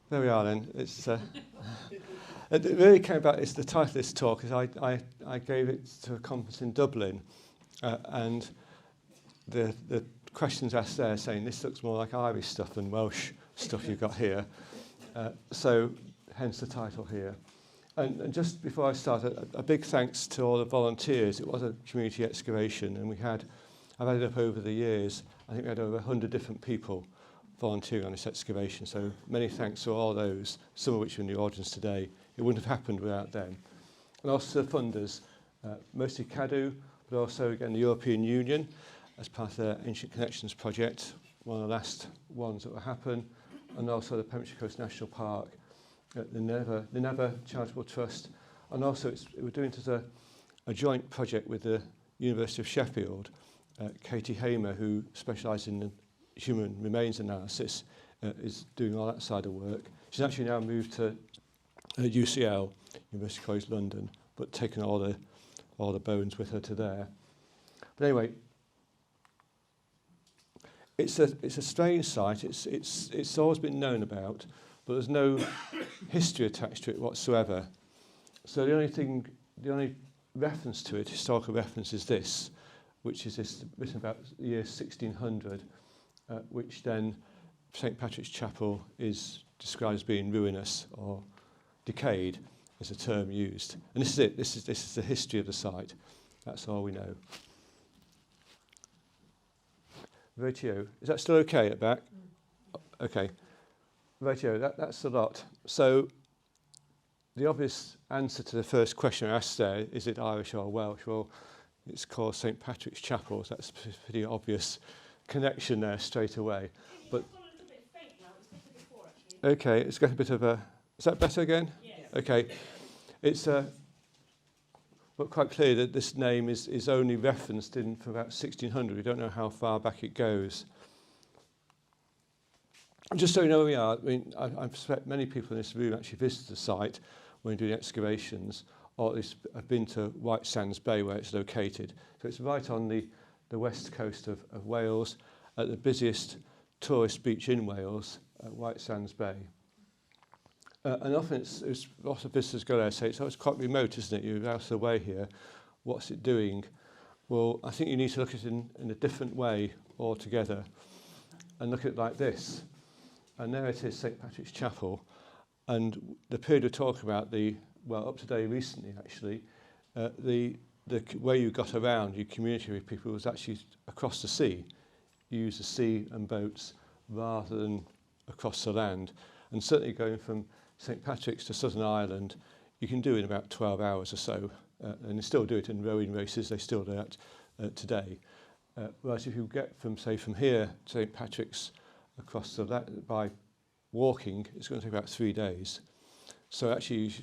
There we are then. It really came about, it's the title of this talk, is I gave it to a conference in Dublin, and the questions asked there saying this looks more like Irish stuff than Welsh stuff you've got here. So hence the title here. And just before I start, a big thanks to all the volunteers. It was a community excavation, and I've added up over the years, I think we had over 100 different people volunteering on this excavation. So many thanks to all those, some of which are in the audience today. It wouldn't have happened without them. And also the funders, mostly CADU, but also again the European Union as part of their Ancient Connections project, one of the last ones that will happen, and also the Pembrokeshire Coast National Park, the Never Charitable Trust, and also we're doing it as a joint project with the University of Sheffield. Katie Hamer, who specialises in human remains analysis, is doing all that side of work. She's actually now moved to UCL, University College London, but taken all the bones with her to there. But anyway, it's a strange site. It's always been known about, but there's no history attached to it whatsoever. So the only reference to it, historical reference, is this, which is this written about the year 1600, which then St Patrick's Chapel is described as being ruinous or decayed, is a term used. And this is it. This is the history of the site. That's all we know. Rightio. Is that still okay at back? Okay. Rightio, that's a lot. So the obvious answer to the first question I asked there, is it Irish or Welsh? Well, it's called St Patrick's Chapel, so that's a pretty obvious connection there straight away. But it's gone a little bit faint now. It was better before, actually. okay, it's got a bit of a... Is that better again? Yes. Okay. It's but quite clear that this name is only referenced in from about 1600. We don't know how far back it goes. Just so you know where we are, I mean, I suspect many people in this room actually visited the site when doing excavations, or at least have been to Whitesands Bay where it's located. So it's right on the west coast of Wales, at the busiest tourist beach in Wales, at Whitesands Bay. And often it's lots of visitors go there and say, it's quite remote, isn't it? You're out of the way here. What's it doing? Well, I think you need to look at it in a different way altogether, and look at it like this. And there it is, St Patrick's Chapel. And the period we're talking about, up to date recently actually, the way you got around, you communicated with people, was actually across the sea. You used the sea and boats rather than across the land. And certainly going from St Patrick's to Southern Ireland, you can do in about 12 hours or so. And they still do it in rowing races, they still do that today. Whereas if you get from here to St Patrick's across the land by walking, it's going to take about 3 days. So actually,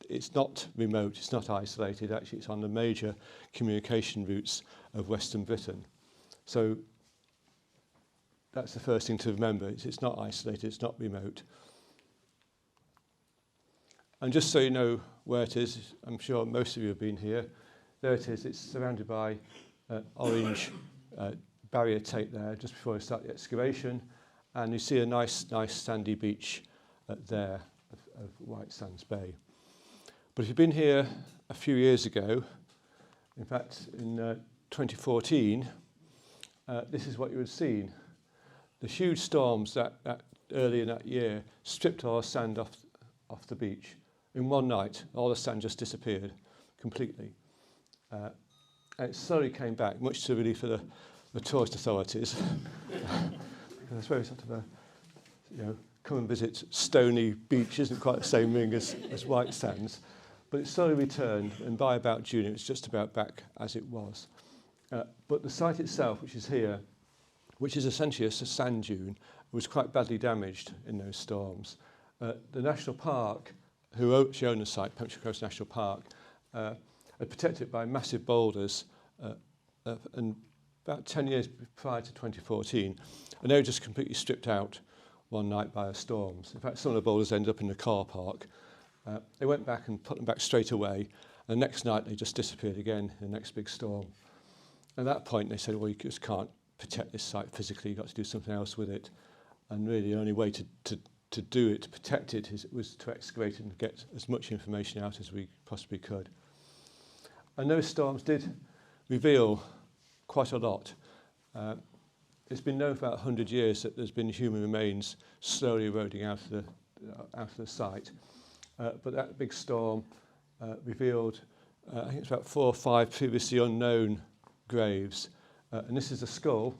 it's not remote, it's not isolated, actually it's on the major communication routes of Western Britain. So that's the first thing to remember, it's not isolated, it's not remote. And just so you know where it is, I'm sure most of you have been here. There it is, it's surrounded by orange barrier tape there just before we start the excavation. And you see a nice sandy beach there of Whitesands Bay. But if you've been here a few years ago, in fact in 2014, this is what you would have seen. The huge storms that early in that year stripped all the sand off the beach. In one night, all the sand just disappeared completely. And it slowly came back, much to the relief of the tourist authorities. I suppose sort of come and visit Stony Beach isn't quite the same ring as Whitesands, but it slowly returned, and by about June it was just about back as it was. But the site itself, which is here, which is essentially a sand dune, was quite badly damaged in those storms. The National Park, who actually own the site, Pembrokeshire Coast National Park, had protected it by massive boulders, and about 10 years prior to 2014, and they were just completely stripped out one night by the storms. In fact, some of the boulders ended up in the car park. They went back and put them back straight away, and the next night they just disappeared again in the next big storm. At that point they said, well, you just can't protect this site physically, you've got to do something else with it. And really the only way to to do it, to protect it, was to excavate and get as much information out as we possibly could. And those storms did reveal quite a lot. It's been known for about 100 years that there's been human remains slowly eroding out of the site. But that big storm revealed, I think it's about 4 or 5 previously unknown graves. And this is a skull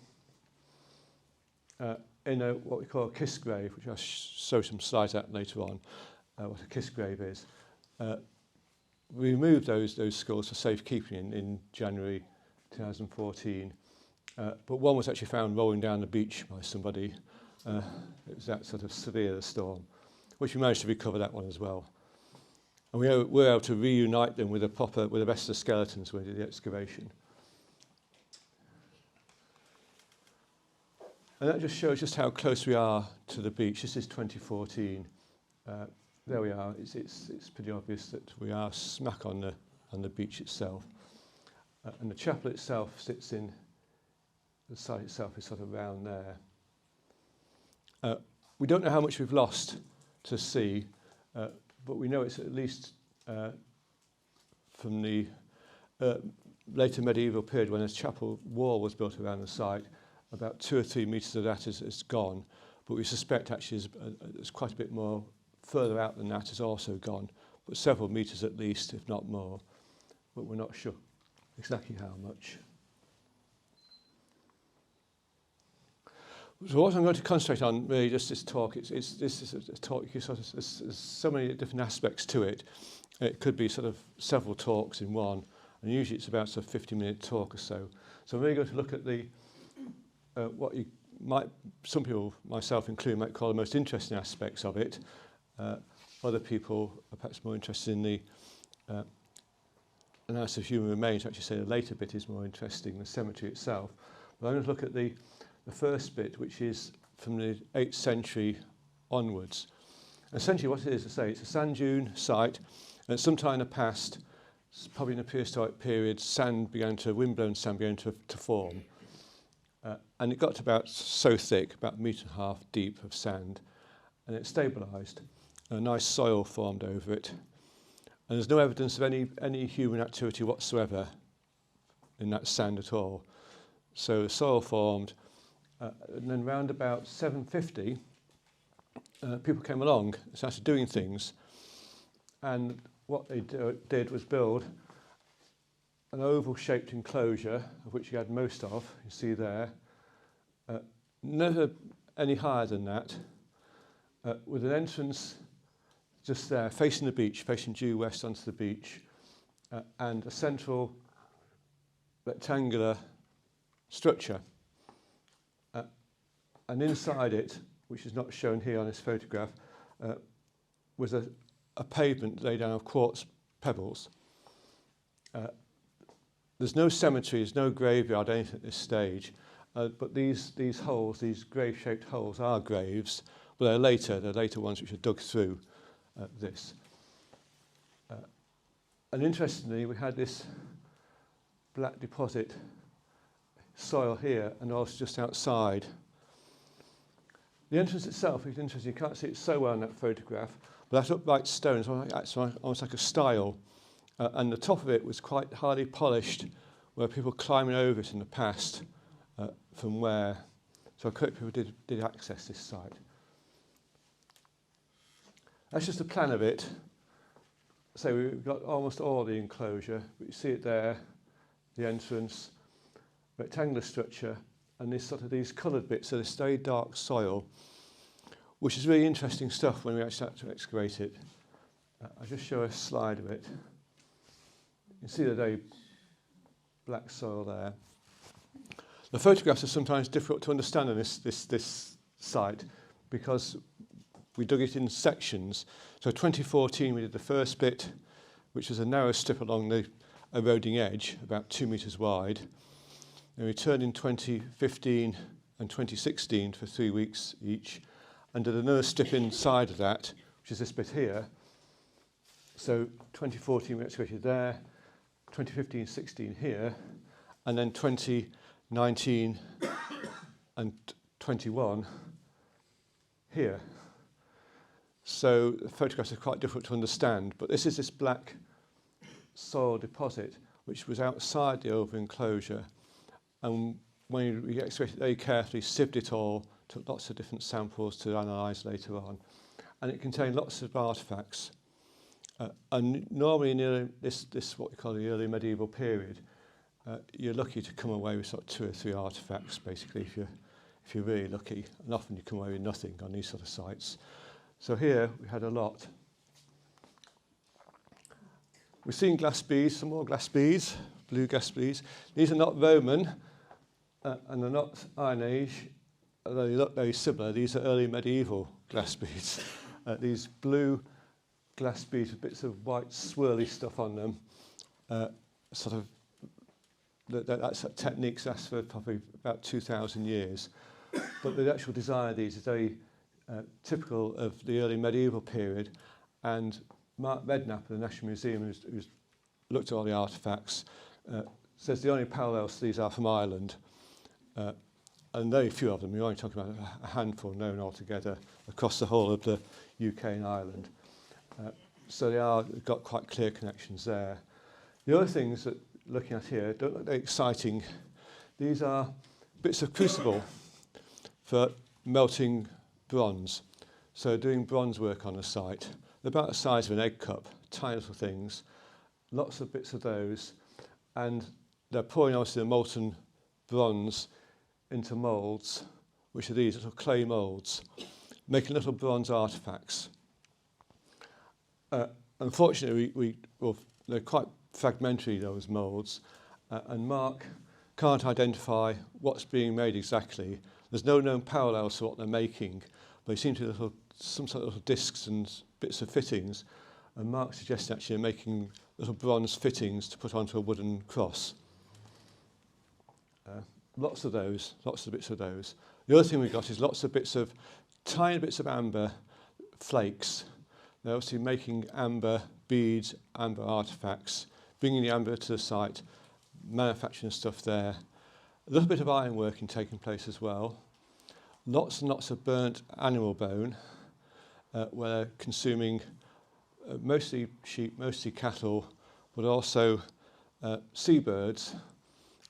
in what we call a kiss grave, which I'll show some slides at later on, what a kiss grave is. We removed those skulls for safekeeping in January 2014, but one was actually found rolling down the beach by somebody. It was that sort of severe the storm, which we managed to recover that one as well. And we were able to reunite them with the rest of the skeletons when we did the excavation. And that just shows just how close we are to the beach. This is 2014. There we are. It's pretty obvious that we are smack on the beach itself. And the chapel itself sits in, the site itself is sort of around there. We don't know how much we've lost to sea, but we know it's at least from the later medieval period when a chapel wall was built around the site. About 2 or 3 metres of that is gone, but we suspect actually there's quite a bit more further out than that is also gone, but several metres at least, if not more, but we're not sure exactly how much. So what I'm going to concentrate on really just this talk, this is a talk, there's so many different aspects to it. It could be sort of several talks in one, and usually it's about a 50-minute talk or so. So I'm really going to look at the what you might, some people, myself included, might call the most interesting aspects of it. Other people are perhaps more interested in the analysis of human remains. Actually, say the later bit is more interesting, the cemetery itself. But I'm going to look at the first bit, which is from the 8th century onwards. Essentially, what it is to say, it's a sand dune site, and at some time in the past, probably in the prehistoric period, windblown sand began to form. And it got to about so thick, about 1.5 meters deep of sand, and it stabilised. A nice soil formed over it. And there's no evidence of any human activity whatsoever in that sand at all. So the soil formed, and then round about 750, people came along and started doing things. And what they did was build an oval-shaped enclosure, of which you had most of, you see there, never any higher than that, with an entrance just there, facing the beach, facing due west onto the beach, and a central rectangular structure. And inside it, which is not shown here on this photograph, was a pavement laid down of quartz pebbles. There's no cemeteries, no graveyard, anything at this stage, but these holes, these grave-shaped holes, are graves, but they're later ones which are dug through this. And interestingly, we had this black deposit soil here and also just outside. The entrance itself is interesting. You can't see it so well in that photograph, but that upright stone is almost like a stile. And the top of it was quite highly polished, where people climbing over it in the past from where. So quite people did access this site. That's just a plan of it. So we've got almost all the enclosure, but you see it there, the entrance, rectangular structure, and these coloured bits, so this very dark soil, which is really interesting stuff when we actually start to excavate it. I'll just show a slide of it. You can see the very black soil there. The photographs are sometimes difficult to understand on this site because we dug it in sections. So 2014 we did the first bit, which was a narrow strip along the eroding edge, about 2 meters wide. Then we returned in 2015 and 2016 for 3 weeks each, and did another strip inside of that, which is this bit here. So 2014 we excavated there, 2015-16 here, and then 2019 and 21 here. So the photographs are quite difficult to understand, but this is this black soil deposit which was outside the over-enclosure, and when we excavated it very carefully, sieved it all, took lots of different samples to analyse later on, and it contained lots of artefacts. And normally in this what we call the early medieval period, you're lucky to come away with sort of 2 or 3 artefacts, basically, if you're really lucky, and often you come away with nothing on these sort of sites. So here we had a lot. We've seen glass beads, some more glass beads, blue glass beads. These are not Roman, and they're not Iron Age, although they look very similar. These are early medieval glass beads. These blue glass beads with bits of white swirly stuff on them, that's techniques that's for probably about 2,000 years. But the actual design of these is very typical of the early medieval period, and Mark Redknapp of the National Museum, who's looked at all the artefacts, says the only parallels to these are from Ireland, and very few of them. You're only talking about a handful known altogether across the whole of the UK and Ireland. So they've got quite clear connections there. The other things that looking at here don't look very exciting. These are bits of crucible for melting bronze. So doing bronze work on a site. They're about the size of an egg cup, tiny little things, lots of bits of those, and they're pouring obviously the molten bronze into moulds, which are these little clay moulds, making little bronze artefacts. Unfortunately, they're quite fragmentary, those moulds, and Mark can't identify what's being made exactly. There's no known parallels to what they're making, but they seem to be some sort of little discs and bits of fittings, and Mark suggested actually making little bronze fittings to put onto a wooden cross. Lots of those, lots of bits of those. The other thing we got is lots of tiny bits of amber flakes. They're obviously making amber beads, amber artefacts, bringing the amber to the site, manufacturing stuff there. A little bit of ironworking taking place as well. Lots and lots of burnt animal bone, where they're consuming mostly sheep, mostly cattle, but also seabirds,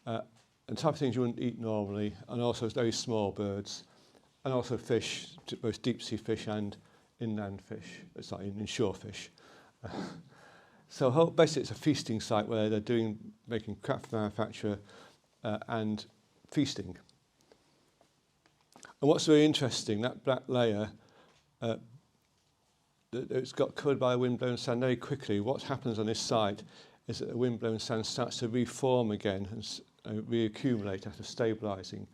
and type of things you wouldn't eat normally, and also very small birds, and also fish, both deep sea fish and inland fish, inshore fish. So basically it's a feasting site where they're making craft manufacture and feasting. And what's really interesting, that black layer, it's got covered by windblown sand very quickly. What happens on this site is that the windblown sand starts to reform again and reaccumulate after stabilising.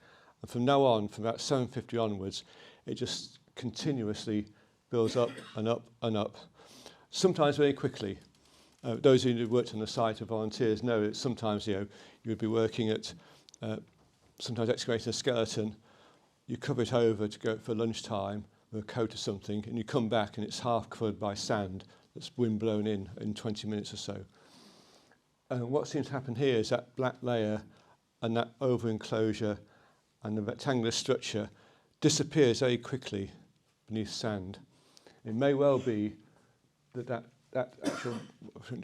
And from now on, from about 750 onwards, it just continuously builds up and up and up, sometimes very quickly. Those who have worked on the site or volunteers know that sometimes you would be working at, sometimes excavating a skeleton, you cover it over to go for lunchtime with a coat or something, and you come back and it's half covered by sand that's wind blown in 20 minutes or so. And what seems to happen here is that black layer and that over-enclosure and the rectangular structure disappears very quickly beneath sand. It may well be that actual,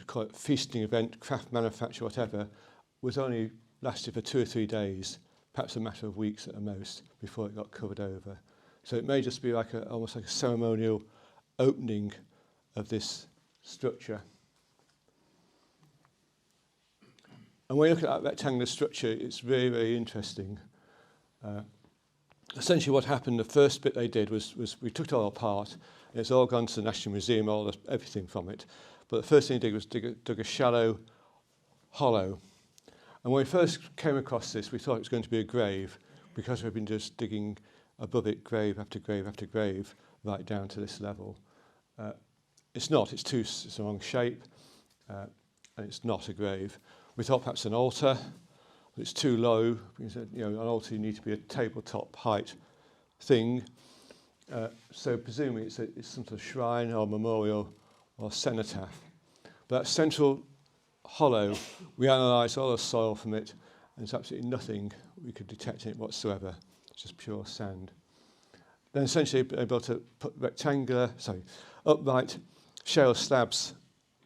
call it feasting event, craft manufacture, whatever, was only lasted for 2 or 3 days, perhaps a matter of weeks at the most, before it got covered over. So it may just be almost like a ceremonial opening of this structure. And when you look at that rectangular structure, it's very, very interesting. Essentially what happened, the first bit they did was we took it all apart, and it's all gone to the National Museum, everything from it. But the first thing they did was dug a shallow hollow. And when we first came across this, we thought it was going to be a grave, because we've been just digging above it, grave after grave after grave, right down to this level. It's not, it's the wrong shape, and it's not a grave. We thought perhaps an altar, but it's too low, because an altar you need to be a tabletop height thing. So presumably it's some sort of shrine or memorial or cenotaph. But that central hollow, we analysed all the soil from it, and there's absolutely nothing we could detect in it whatsoever. It's just pure sand. then essentially able to put upright shale slabs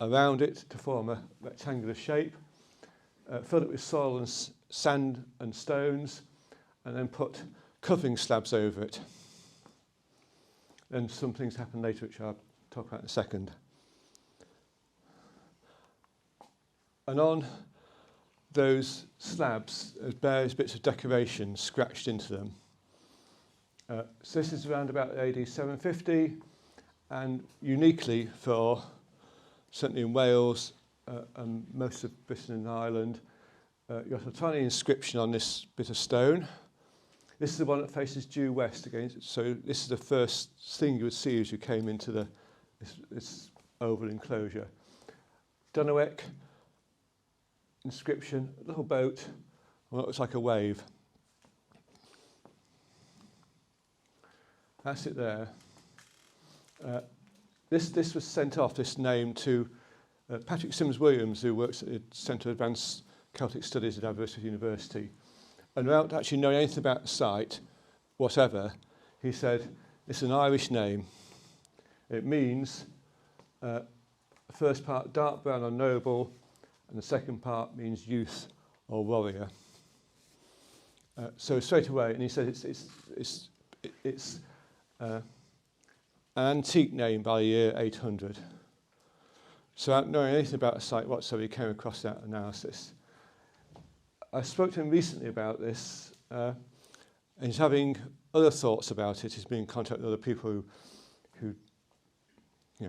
around it to form a rectangular shape, fill it with soil and sand and stones, and then put covering slabs over it. And some things happen later, which I'll talk about in a second. And on those slabs, there's various bits of decoration scratched into them. So this is around about AD 750, and uniquely for, certainly in Wales and most of Britain and Ireland, you've got a tiny inscription on this bit of stone. This is the one that faces due west again, so this is the first thing you would see as you came into this oval enclosure. Dyfed inscription, a little boat, well, it looks like a wave. That's it there. This was sent off, this name, to Patrick Sims-Williams, who works at the Centre of Advanced Celtic Studies at Aberystwyth University. And without actually knowing anything about the site, whatever, he said, it's an Irish name. It means, the first part, dark brown or noble, and the second part means youth or warrior. So straight away, and he said it's an antique name by the year 800. So without knowing anything about the site whatsoever, he came across that analysis. I spoke to him recently about this, and he's having other thoughts about it. He's been in contact with other people who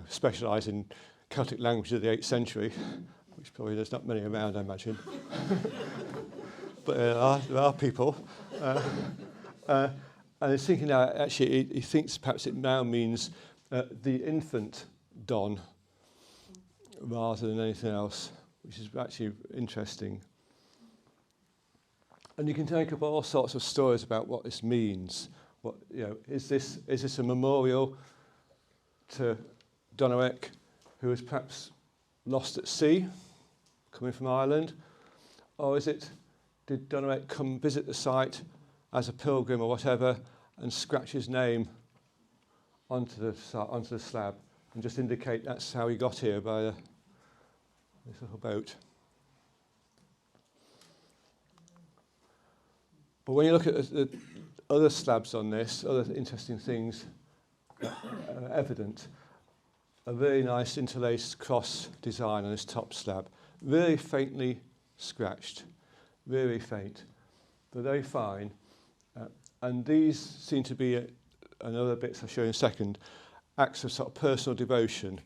specialise in Celtic language of the 8th century, which probably there's not many around, I imagine. But there are people. And he's thinking now, actually, he thinks perhaps it now means the infant Don rather than anything else, which is actually interesting. And you can take up all sorts of stories about what this means. What, is this a memorial to Dyfed, who was perhaps lost at sea, coming from Ireland? Or did Dyfed come visit the site as a pilgrim or whatever and scratch his name onto the slab and just indicate that's how he got here by this little boat? But when you look at the other slabs on this, other interesting things are evident. A very nice interlaced cross design on this top slab, very faintly scratched, very faint, but very fine. And these seem to be, and other bits I'll show you in a second, acts of sort of personal devotion.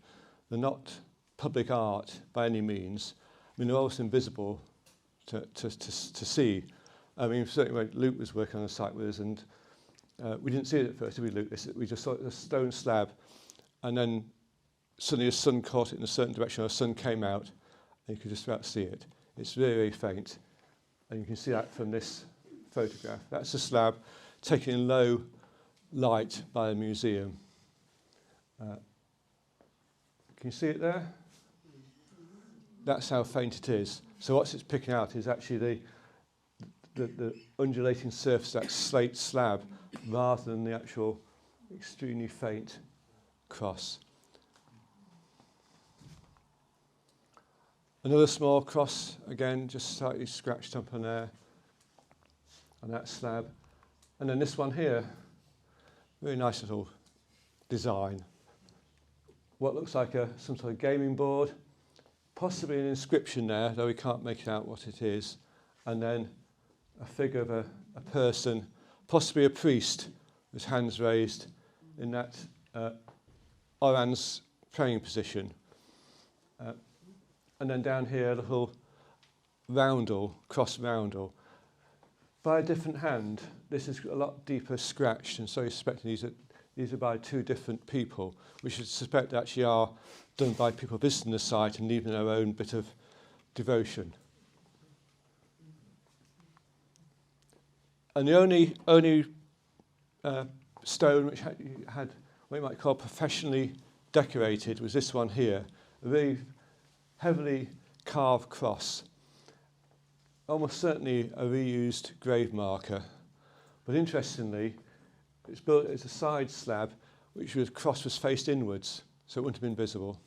They're not public art by any means. I mean, they're almost invisible to see. I mean, certainly when Luke was working on the site with us, and we didn't see it at first, did we, Luke? We just saw it as a stone slab, and then suddenly the sun caught it in a certain direction, or the sun came out, and you could just about see it. It's very, very faint, and you can see that from this photograph. That's a slab taken in low light by a museum. Can you see it there? That's how faint it is. So what it's picking out is actually the undulating surface, that slate slab, rather than the actual extremely faint cross. Another small cross, again, just slightly scratched up on there, on that slab. And then this one here, very nice little design. What looks like some sort of gaming board, possibly an inscription there, though we can't make out what it is. And then a figure of a person, possibly a priest, with hands raised in that Oran's praying position. And then down here, a little roundel, cross roundel. By a different hand, this is a lot deeper scratched, and so you're suspecting these are by two different people, which I suspect actually are done by people visiting the site and leaving their own bit of devotion. And the only stone which had what you might call professionally decorated was this one here, a very heavily carved cross. Almost certainly a reused grave marker. But interestingly, it's built as a side slab, which the cross was faced inwards, so it wouldn't have been visible.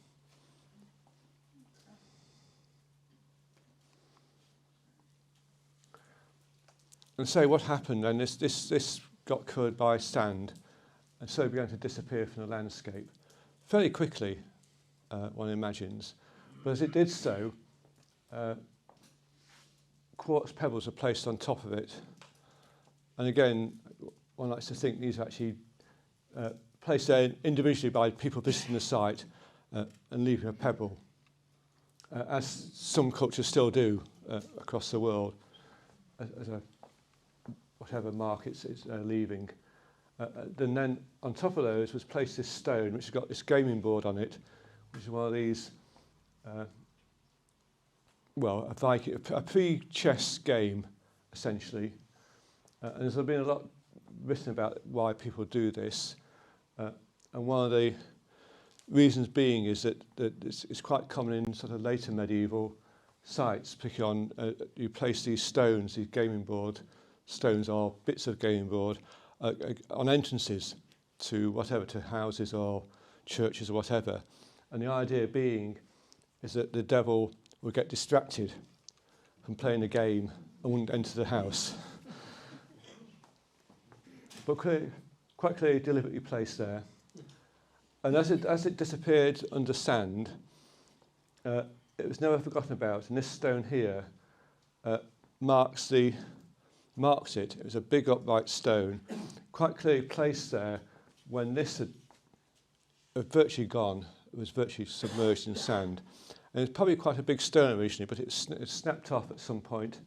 And so what happened then, this got covered by sand, and so began to disappear from the landscape fairly quickly, one imagines. But as it did so, quartz pebbles were placed on top of it. And again, one likes to think these are actually placed there individually by people visiting the site and leaving a pebble, as some cultures still do across the world, as a whatever mark it's leaving. Then on top of those was placed this stone, which has got this gaming board on it, which is one of these, a pre-chess game, essentially. And there's been a lot written about why people do this. And one of the reasons being is that it's quite common in sort of later medieval sites, particularly on, you place these stones, these gaming board stones or bits of gaming board on entrances to whatever, to houses or churches or whatever. And the idea being is that the devil would get distracted from playing a game and wouldn't enter the house. But quite clearly deliberately placed there. And as it disappeared under sand, it was never forgotten about. And this stone here marks it. It was a big upright stone, quite clearly placed there when this had virtually gone. It was virtually submerged in sand. And it's probably quite a big stone originally, but it snapped off at some point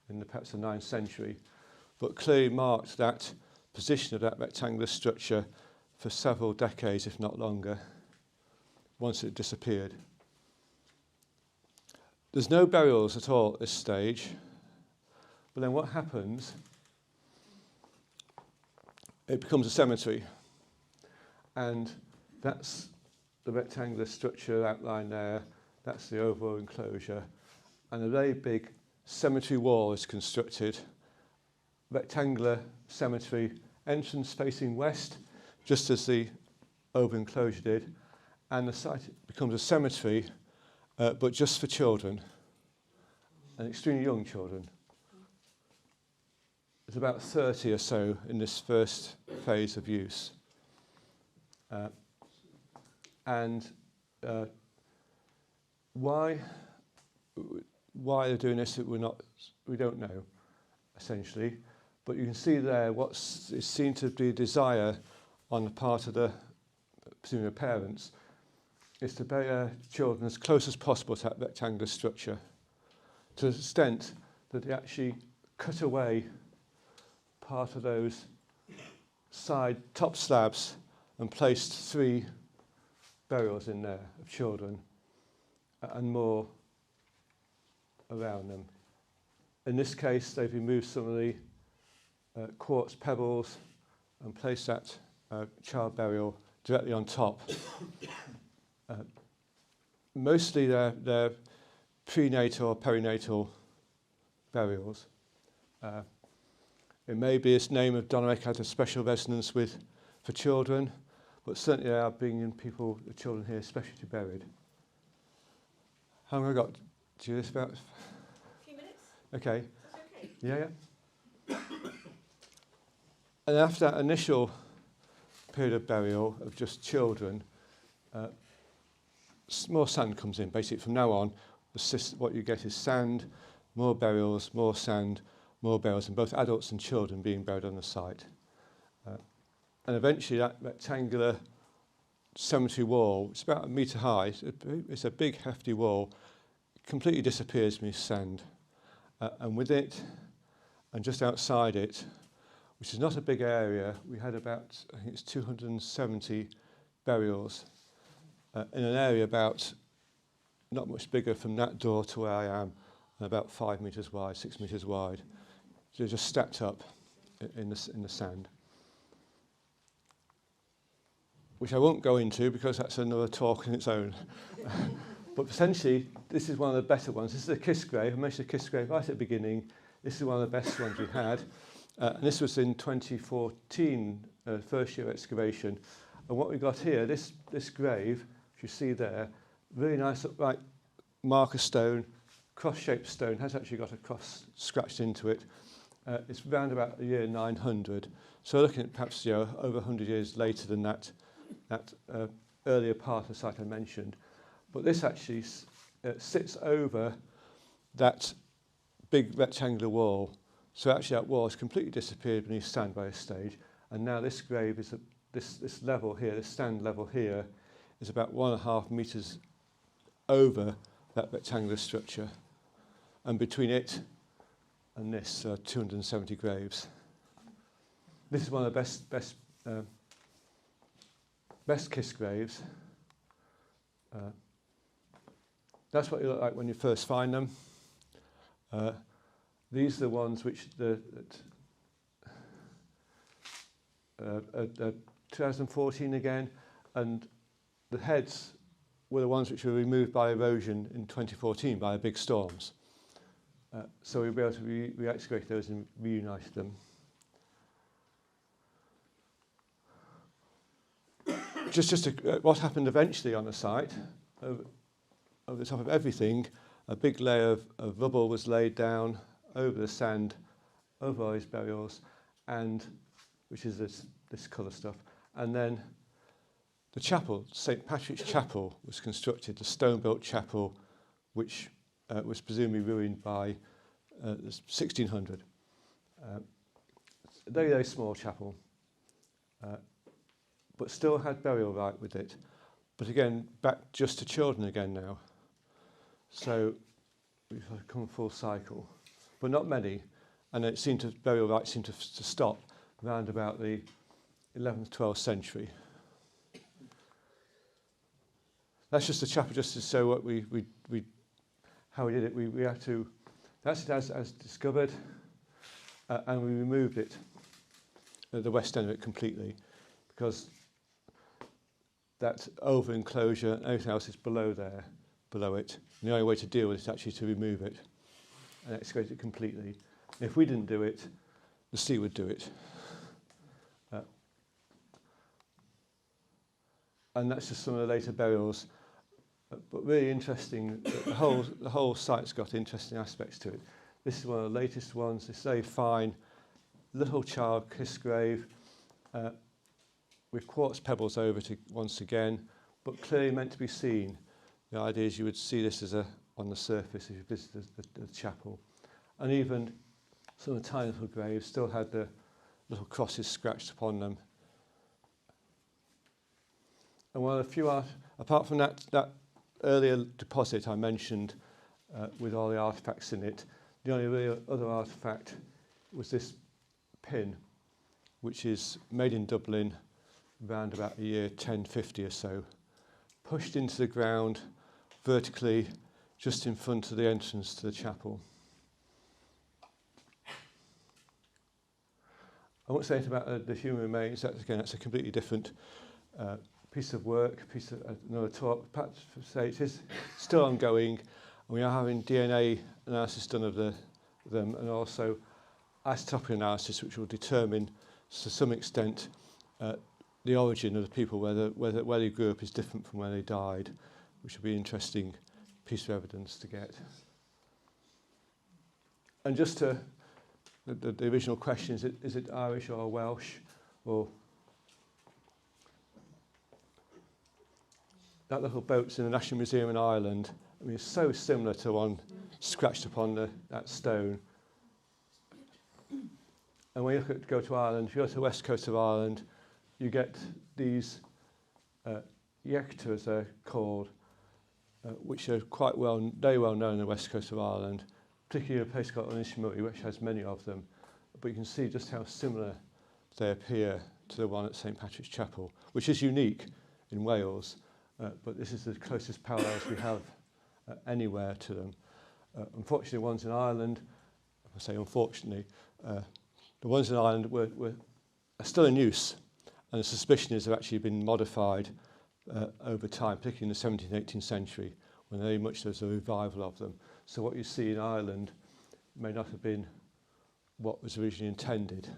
in perhaps the 9th century, but clearly marked that position of that rectangular structure for several decades, if not longer, once it disappeared. There's no burials at all at this stage. But then what happens, it becomes a cemetery. And that's the rectangular structure outlined there. That's the overall enclosure. And a very big cemetery wall is constructed. Rectangular cemetery, entrance facing west, just as the over enclosure did. And the site becomes a cemetery, but just for children, and extremely young children. There's about 30 or so in this first phase of use. Why they're doing this, we don't know, essentially. But you can see there what seemed to be a desire on the part of the presumably parents is to bury their children as close as possible to that rectangular structure, to the extent that they actually cut away part of those side top slabs and placed 3 burials in there of children and more around them. In this case, they've removed some of the quartz pebbles and placed that child burial directly on top. Mostly they're prenatal or perinatal burials. It may be this name of Doneric has a special resonance for children, but certainly they are bringing people, the children here, especially buried. How long have I got? Do you about? A few minutes. Okay. That's okay. Yeah. And after that initial period of burial of just children, more sand comes in. Basically, from now on, what you get is sand, more burials, more sand, more burials, and both adults and children being buried on the site. And eventually that rectangular cemetery wall, it's about 1 metre high, it's a big hefty wall, completely disappears from sand. And with it, and just outside it, which is not a big area, we had about, I think it's 270 burials in an area about not much bigger from that door to where I am, and about 5 metres wide, 6 metres wide. So they're just stacked up in the sand. Which I won't go into because that's another talk in its own. But potentially, this is one of the better ones. This is a kiss grave. I mentioned a kiss grave right at the beginning. This is one of the best ones we had. And this was in 2014, first year excavation. And what we got here, this grave, which you see there, really nice upright marker stone, cross-shaped stone, has actually got a cross scratched into it. It's round about the year 900. So looking at perhaps over 100 years later than that earlier part of the site I mentioned. But this actually sits over that big rectangular wall. So actually that wall has completely disappeared beneath sand by this stage. And now this grave is this level here, this stand level here, is about 1.5 metres over that rectangular structure. And between it and this, 270 graves. This is one of the best kissed graves. That's what you look like when you first find them. These are the ones which 2014 again, and the heads were the ones which were removed by erosion in 2014 by big storms. So we'll be able to re-excavate those and reunite them. What happened eventually on the site, over the top of everything, a big layer of rubble was laid down over the sand, over all these burials, and which is this colour stuff. And then the chapel, St. Patrick's Chapel, was constructed, a stone-built chapel, which was presumably ruined by 1600. A very, very small chapel, but still had burial right with it. But again, back just to children again now. So we've come full cycle, but not many. And burial rites seemed to stop around about the 11th, 12th century. That's just the chapel, just to show what how we did it. We had to, that's it as discovered, and we removed it at the west end of it completely, because that over enclosure and everything else is below it. And the only way to deal with it is actually to remove it and excavate it completely. And if we didn't do it, the sea would do it. And that's just some of the later burials. But really interesting, the whole site's got interesting aspects to it. This is one of the latest ones. It's very fine, little child kiss grave, with quartz pebbles over it once again, but clearly meant to be seen. The idea is you would see this on the surface if you visited the chapel. And even some of the tiny little graves still had the little crosses scratched upon them. And one of the few, apart from that earlier deposit I mentioned with all the artefacts in it, the only real other artefact was this pin, which is made in Dublin around about the year 1050 or so, pushed into the ground vertically just in front of the entrance to the chapel. I won't say anything about the human remains. That's a completely different piece of work, another talk. Perhaps say it is still ongoing, and we are having DNA analysis done of them, and also isotopic analysis, which will determine to some extent the origin of the people, where they grew up is different from where they died, which will be an interesting piece of evidence to get. And just to the original question, is it Irish or Welsh? Or that little boat's in the National Museum in Ireland. I mean, it's so similar to one scratched upon that stone. And when you go to Ireland, if you go to the west coast of Ireland, you get these yecta, as they're called, which are very well known on the west coast of Ireland, particularly a place called Inishmurray, which has many of them. But you can see just how similar they appear to the one at St. Patrick's Chapel, which is unique in Wales, but this is the closest parallels we have anywhere to them. Unfortunately, ones in Ireland, I say unfortunately, the ones in Ireland are still in use, and the suspicion is they've actually been modified over time, particularly in the 17th, 18th century, when very much there's a revival of them. So what you see in Ireland may not have been what was originally intended,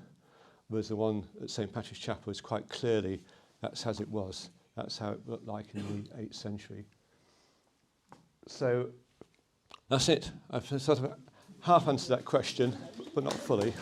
whereas the one at St Patrick's Chapel is quite clearly, that's as it was. That's how it looked like in the 8th century. So that's it. I've sort of half answered that question, but not fully.